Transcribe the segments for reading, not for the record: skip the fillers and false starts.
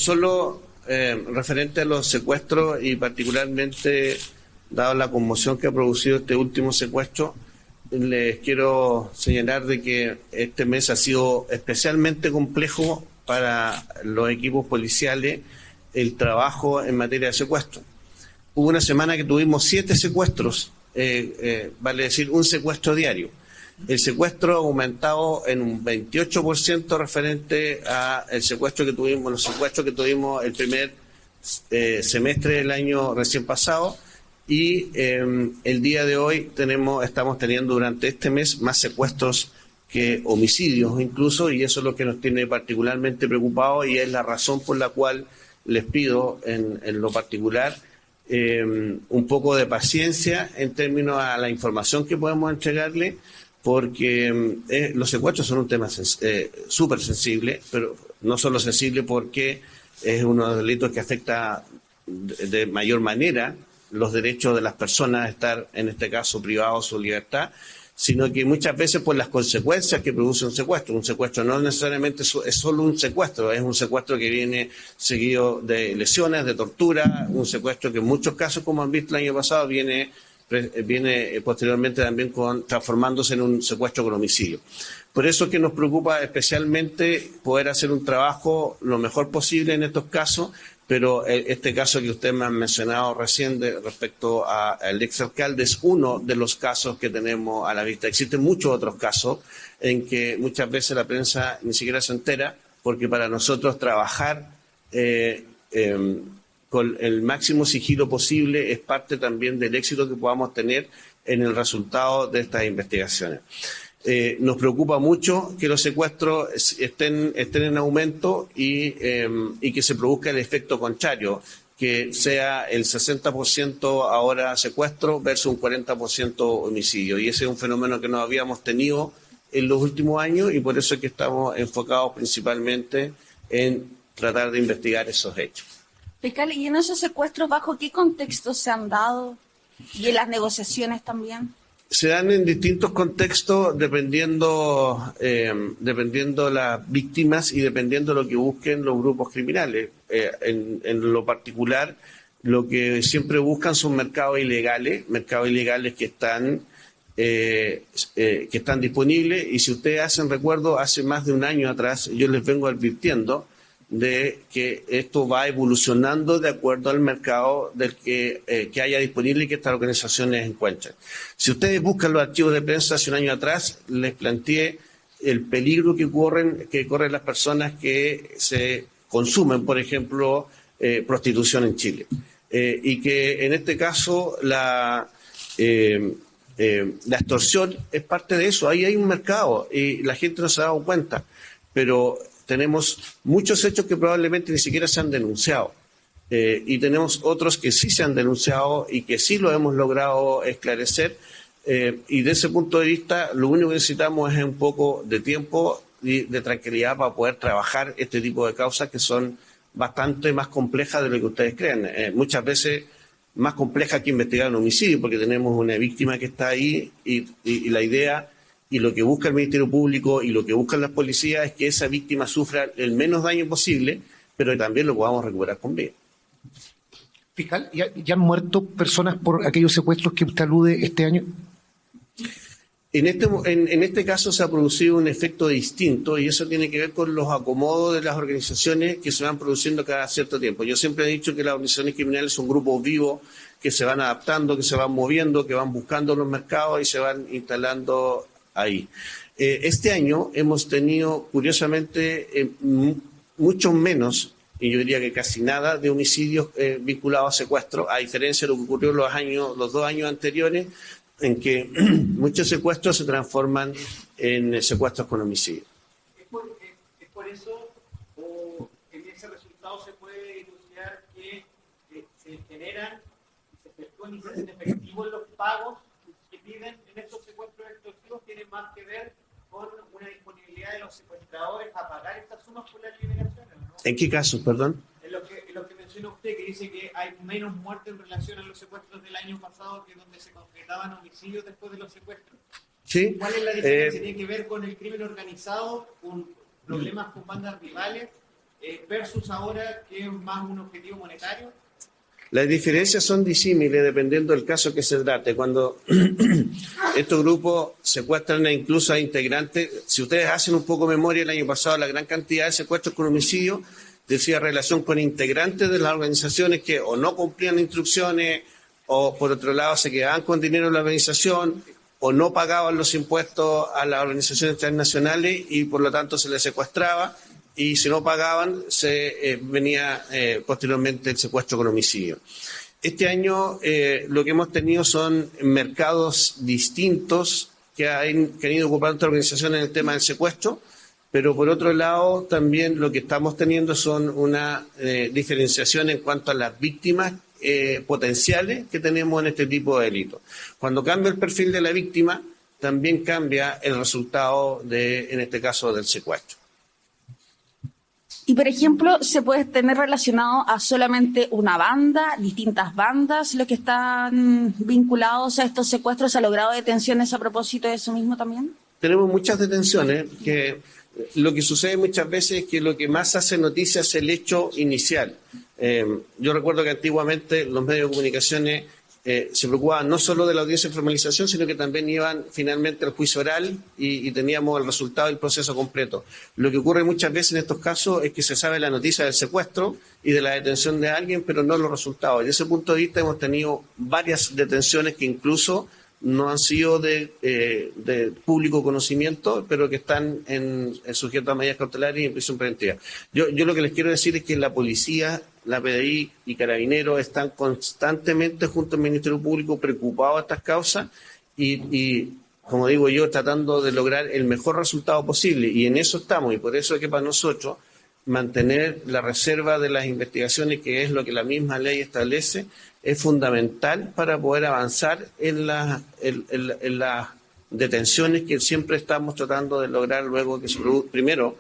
solo referente a los secuestros y particularmente dado la conmoción que ha producido este último secuestro, les quiero señalar de que este mes ha sido especialmente complejo para los equipos policiales el trabajo en materia de secuestro. Hubo una semana que tuvimos 7 secuestros, vale decir un secuestro diario. El secuestro ha aumentado en un 28% referente a el secuestro que tuvimos, los secuestros que tuvimos el primer semestre del año recién pasado. Y el día de hoy estamos teniendo durante este mes más secuestros que homicidios incluso, y eso es lo que nos tiene particularmente preocupados y es la razón por la cual les pido en lo particular un poco de paciencia en términos a la información que podemos entregarle, porque los secuestros son un tema súper sensible, pero no solo sensible porque es uno de los delitos que afecta de mayor manera los derechos de las personas a estar, en este caso, privados de su libertad, sino que muchas veces por las consecuencias que produce un secuestro. Un secuestro no necesariamente es solo un secuestro, es un secuestro que viene seguido de lesiones, de tortura, un secuestro que en muchos casos, como han visto el año pasado, viene posteriormente también transformándose en un secuestro con homicidio. Por eso es que nos preocupa especialmente poder hacer un trabajo lo mejor posible en estos casos, pero este caso que usted me ha mencionado recién respecto al exalcalde es uno de los casos que tenemos a la vista. Existen muchos otros casos en que muchas veces la prensa ni siquiera se entera, porque para nosotros trabajar con el máximo sigilo posible es parte también del éxito que podamos tener en el resultado de estas investigaciones. Nos preocupa mucho que los secuestros estén en aumento y que se produzca el efecto contrario, que sea el 60% ahora secuestro versus un 40% homicidio. Y ese es un fenómeno que no habíamos tenido en los últimos años y por eso es que estamos enfocados principalmente en tratar de investigar esos hechos. Fiscal, ¿y en esos secuestros bajo qué contextos se han dado? ¿Y en las negociaciones también? Se dan en distintos contextos dependiendo las víctimas y dependiendo de lo que busquen los grupos criminales. En lo particular, lo que siempre buscan son mercados ilegales que están disponibles. Y si ustedes hacen recuerdo, hace más de un año atrás yo les vengo advirtiendo de que esto va evolucionando de acuerdo al mercado del que haya disponible y que estas organizaciones encuentren. Si ustedes buscan los archivos de prensa hace un año atrás, les planteé el peligro que corren las personas que se consumen, por ejemplo, prostitución en Chile. Y que en este caso la extorsión es parte de eso. Ahí hay un mercado y la gente no se ha dado cuenta, pero tenemos muchos hechos que probablemente ni siquiera se han denunciado y tenemos otros que sí se han denunciado y que sí lo hemos logrado esclarecer y de ese punto de vista lo único que necesitamos es un poco de tiempo y de tranquilidad para poder trabajar este tipo de causas que son bastante más complejas de lo que ustedes creen. Muchas veces más complejas que investigar un homicidio porque tenemos una víctima que está ahí y la idea y lo que busca el Ministerio Público y lo que buscan las policías es que esa víctima sufra el menos daño posible, pero que también lo podamos recuperar con vida. Fiscal, ¿ya han muerto personas por aquellos secuestros que usted alude este año? En este caso se ha producido un efecto distinto y eso tiene que ver con los acomodos de las organizaciones que se van produciendo cada cierto tiempo. Yo siempre he dicho que las organizaciones criminales son grupos vivos que se van adaptando, que se van moviendo, que van buscando los mercados y se van instalando ahí. Este año hemos tenido, curiosamente, mucho menos, y yo diría que casi nada, de homicidios vinculados a secuestros, a diferencia de lo que ocurrió los 2 años anteriores, en que muchos secuestros se transforman en secuestros con homicidio. ¿Es por eso, o en ese resultado se puede dilucidar que se generan, se efectúan y se hacen efectivos los pagos que piden en estos secuestros extorsivos? ¿Tiene más que ver con una disponibilidad de los secuestradores a pagar estas sumas por las liberaciones, ¿no? ¿En qué casos, perdón? En lo que menciona usted, que dice que hay menos muertes en relación a los secuestros del año pasado que donde se concretaban homicidios después de los secuestros. Sí. ¿Cuál es la diferencia? ¿Tiene que ver con el crimen organizado, con problemas con bandas rivales, versus ahora que es más un objetivo monetario? Las diferencias son disímiles dependiendo del caso que se trate. Cuando estos grupos secuestran incluso a integrantes, si ustedes hacen un poco de memoria, el año pasado la gran cantidad de secuestros con homicidio decía relación con integrantes de las organizaciones que o no cumplían instrucciones o por otro lado se quedaban con dinero en la organización o no pagaban los impuestos a las organizaciones transnacionales y por lo tanto se les secuestraba y si no pagaban se venía posteriormente el secuestro con homicidio. Este año lo que hemos tenido son mercados distintos que han ido ocupando esta organización en el tema del secuestro, pero por otro lado también lo que estamos teniendo son una diferenciación en cuanto a las víctimas potenciales que tenemos en este tipo de delitos. Cuando cambia el perfil de la víctima, también cambia el resultado en este caso, del secuestro. Y, por ejemplo, ¿se puede tener relacionado a solamente una banda, distintas bandas, los que están vinculados a estos secuestros? ¿Se ha logrado detenciones a propósito de eso mismo también? Tenemos muchas detenciones que lo que sucede muchas veces es que lo que más hace noticia es el hecho inicial. Yo recuerdo que antiguamente los medios de comunicaciones se preocupaban no solo de la audiencia de formalización, sino que también iban finalmente al juicio oral y teníamos el resultado del proceso completo. Lo que ocurre muchas veces en estos casos es que se sabe la noticia del secuestro y de la detención de alguien, pero no los resultados. Desde ese punto de vista hemos tenido varias detenciones que incluso no han sido de público conocimiento, pero que están sujetos a medidas cautelares y en prisión preventiva. Yo lo que les quiero decir es que la policía, la PDI y Carabineros están constantemente junto al Ministerio Público preocupados de estas causas y, como digo yo, tratando de lograr el mejor resultado posible. Y en eso estamos, y por eso es que para nosotros mantener la reserva de las investigaciones, que es lo que la misma ley establece, es fundamental para poder avanzar en las detenciones que siempre estamos tratando de lograr luego que se produzca. Primero,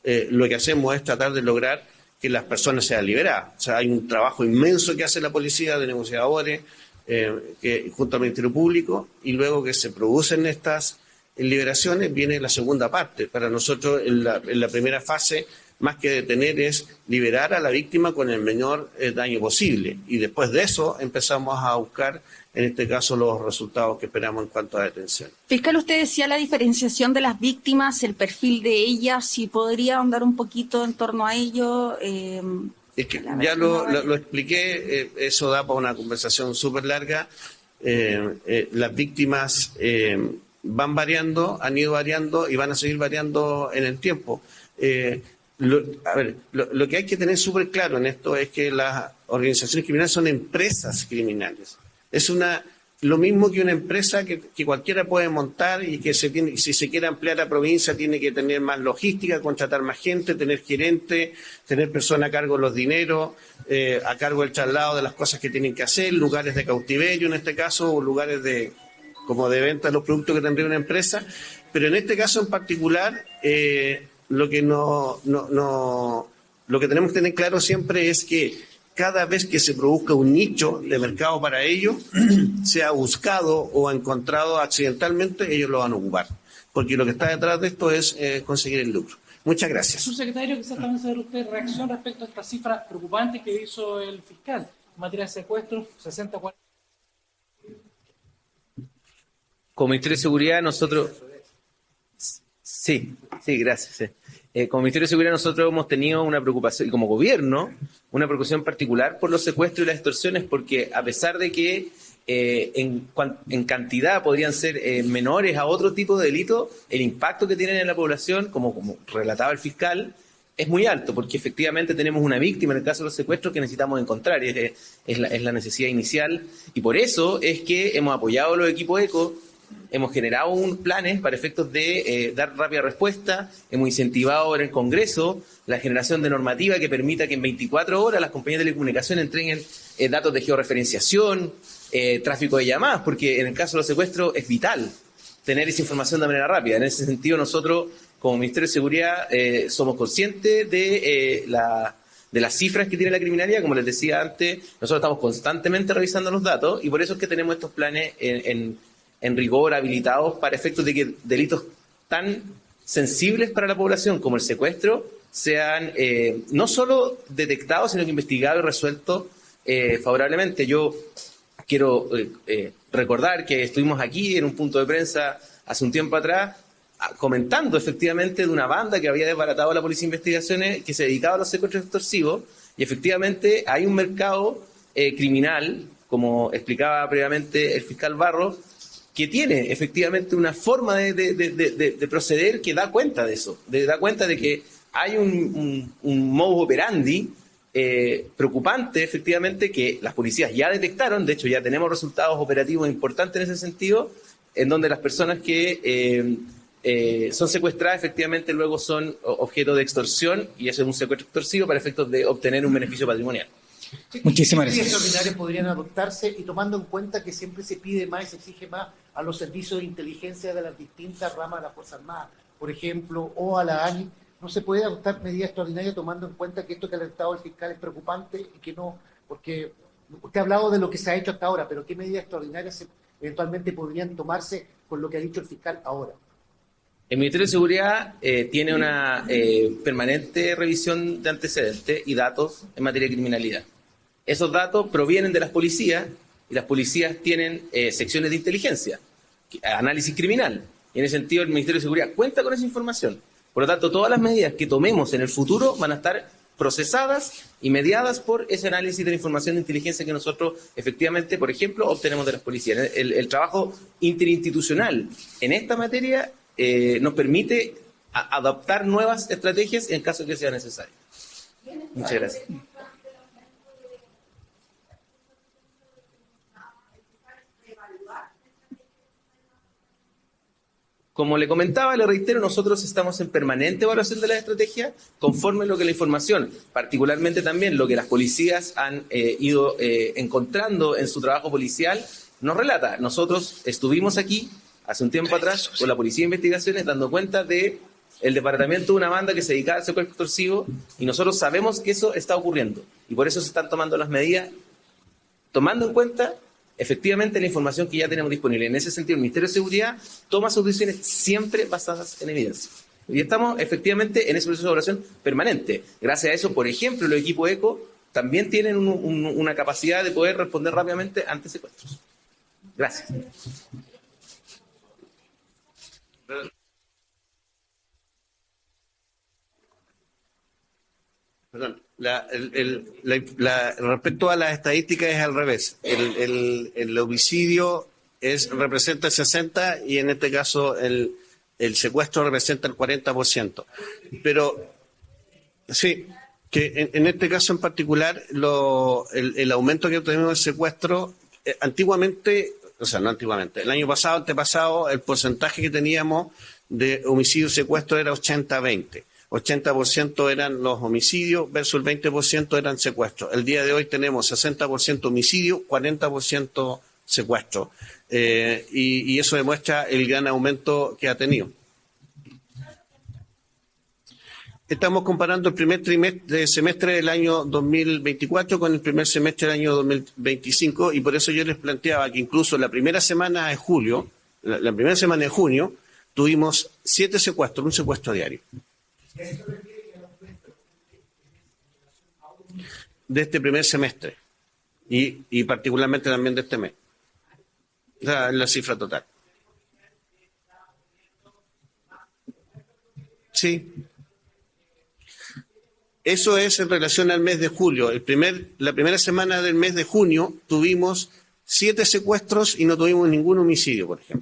lo que hacemos es tratar de lograr que las personas sean liberadas. O sea, hay un trabajo inmenso que hace la policía de negociadores que junto al Ministerio Público, y luego que se producen estas liberaciones viene la segunda parte. Para nosotros, en la primera fase, más que detener, es liberar a la víctima con el menor daño posible. Y después de eso empezamos a buscar, en este caso, los resultados que esperamos en cuanto a detención. Fiscal, usted decía la diferenciación de las víctimas, el perfil de ellas, si podría ahondar un poquito en torno a ello. Es que ya lo expliqué, eso da para una conversación súper larga. Las víctimas van variando, han ido variando y van a seguir variando en el tiempo. Lo que hay que tener súper claro en esto es que las organizaciones criminales son empresas criminales. Es lo mismo que una empresa que cualquiera puede montar y que si se quiere ampliar la provincia tiene que tener más logística, contratar más gente, tener gerente, tener personas a cargo de los dineros, a cargo del traslado de las cosas que tienen que hacer, lugares de cautiverio en este caso, o lugares como de venta de los productos que tendría una empresa. Pero en este caso en particular, lo que tenemos que tener claro siempre es que cada vez que se produzca un nicho de mercado para ello, sea buscado o encontrado accidentalmente, ellos lo van a ocupar. Porque lo que está detrás de esto es conseguir el lucro. Muchas gracias. Subsecretario, quizás también saber usted reacción respecto a esta cifra preocupante que hizo el fiscal en materia de secuestros, 60-40. Como Ministerio de Seguridad, nosotros... Sí, gracias. Sí. Como Ministerio de Seguridad nosotros hemos tenido una preocupación, y como gobierno, una preocupación particular por los secuestros y las extorsiones, porque a pesar de que en cantidad podrían ser menores a otro tipo de delitos, el impacto que tienen en la población, como relataba el fiscal, es muy alto, porque efectivamente tenemos una víctima en el caso de los secuestros que necesitamos encontrar, es la necesidad inicial, y por eso es que hemos apoyado a los equipos ECO. Hemos generado planes para efectos de dar rápida respuesta, hemos incentivado en el Congreso la generación de normativa que permita que en 24 horas las compañías de telecomunicación entreguen datos de georreferenciación, tráfico de llamadas, porque en el caso de los secuestros es vital tener esa información de manera rápida. En ese sentido nosotros, como Ministerio de Seguridad, somos conscientes de las cifras que tiene la criminalidad. Como les decía antes, nosotros estamos constantemente revisando los datos y por eso es que tenemos estos planes en rigor habilitados para efectos de que delitos tan sensibles para la población como el secuestro sean no solo detectados, sino que investigados y resueltos favorablemente. Yo quiero recordar que estuvimos aquí en un punto de prensa hace un tiempo atrás comentando efectivamente de una banda que había desbaratado a la Policía de Investigaciones que se dedicaba a los secuestros extorsivos, y efectivamente hay un mercado criminal, como explicaba previamente el fiscal Barros, que tiene efectivamente una forma de proceder que da cuenta de eso, da cuenta de que hay un modus operandi preocupante, efectivamente, que las policías ya detectaron. De hecho, ya tenemos resultados operativos importantes en ese sentido, en donde las personas que son secuestradas efectivamente luego son objeto de extorsión, y eso es un secuestro extorsivo para efectos de obtener un beneficio patrimonial. Muchísimas ¿Qué medidas gracias. extraordinarias podrían adoptarse, y tomando en cuenta que siempre se pide más y se exige más a los servicios de inteligencia de las distintas ramas de la Fuerza Armada, por ejemplo, o a la ANI? ¿No se puede adoptar medidas extraordinarias tomando en cuenta que esto que ha alertado el fiscal es preocupante y que no? Porque usted ha hablado de lo que se ha hecho hasta ahora, pero ¿qué medidas extraordinarias eventualmente podrían tomarse con lo que ha dicho el fiscal ahora? El Ministerio de Seguridad tiene una permanente revisión de antecedentes y datos en materia de criminalidad. Esos datos provienen de las policías, y las policías tienen secciones de inteligencia, análisis criminal. Y en ese sentido el Ministerio de Seguridad cuenta con esa información. Por lo tanto, todas las medidas que tomemos en el futuro van a estar procesadas y mediadas por ese análisis de la información de inteligencia que nosotros efectivamente, por ejemplo, obtenemos de las policías. El trabajo interinstitucional en esta materia nos permite adoptar nuevas estrategias en caso de que sea necesario. Muchas gracias. Como le comentaba, le reitero, nosotros estamos en permanente evaluación de la estrategia conforme lo que la información, particularmente también lo que las policías han ido encontrando en su trabajo policial, nos relata. Nosotros estuvimos aquí hace un tiempo atrás con la Policía de Investigaciones dando cuenta de el desbaratamiento de una banda que se dedicaba al secuestro extorsivo, y nosotros sabemos que eso está ocurriendo, y por eso se están tomando las medidas, tomando en cuenta efectivamente la información que ya tenemos disponible. En ese sentido, el Ministerio de Seguridad toma sus decisiones siempre basadas en evidencia. Y estamos efectivamente en ese proceso de evaluación permanente. Gracias a eso, por ejemplo, los equipos ECO también tienen una capacidad de poder responder rápidamente ante secuestros. Gracias. Perdón, respecto a las estadísticas es al revés. El homicidio representa el 60%, y en este caso el secuestro representa el 40%. Pero sí, que en este caso en particular el aumento que tenemos del secuestro, antiguamente, o sea, no antiguamente, el año pasado, antepasado, el porcentaje que teníamos de homicidio y secuestro era 80-20. 80% eran los homicidios versus el 20% eran secuestros. El día de hoy tenemos 60% homicidio, 40% secuestro. Y eso demuestra el gran aumento que ha tenido. Estamos comparando el primer semestre del año 2024 con el primer semestre del año 2025, y por eso yo les planteaba que incluso la primera semana de julio, la primera semana de junio, tuvimos 7 secuestros, un secuestro diario. De este primer semestre y particularmente también de este mes. O sea, la cifra total. Sí. Eso es en relación al mes de julio. La primera semana del mes de junio tuvimos 7 secuestros y no tuvimos ningún homicidio, por ejemplo.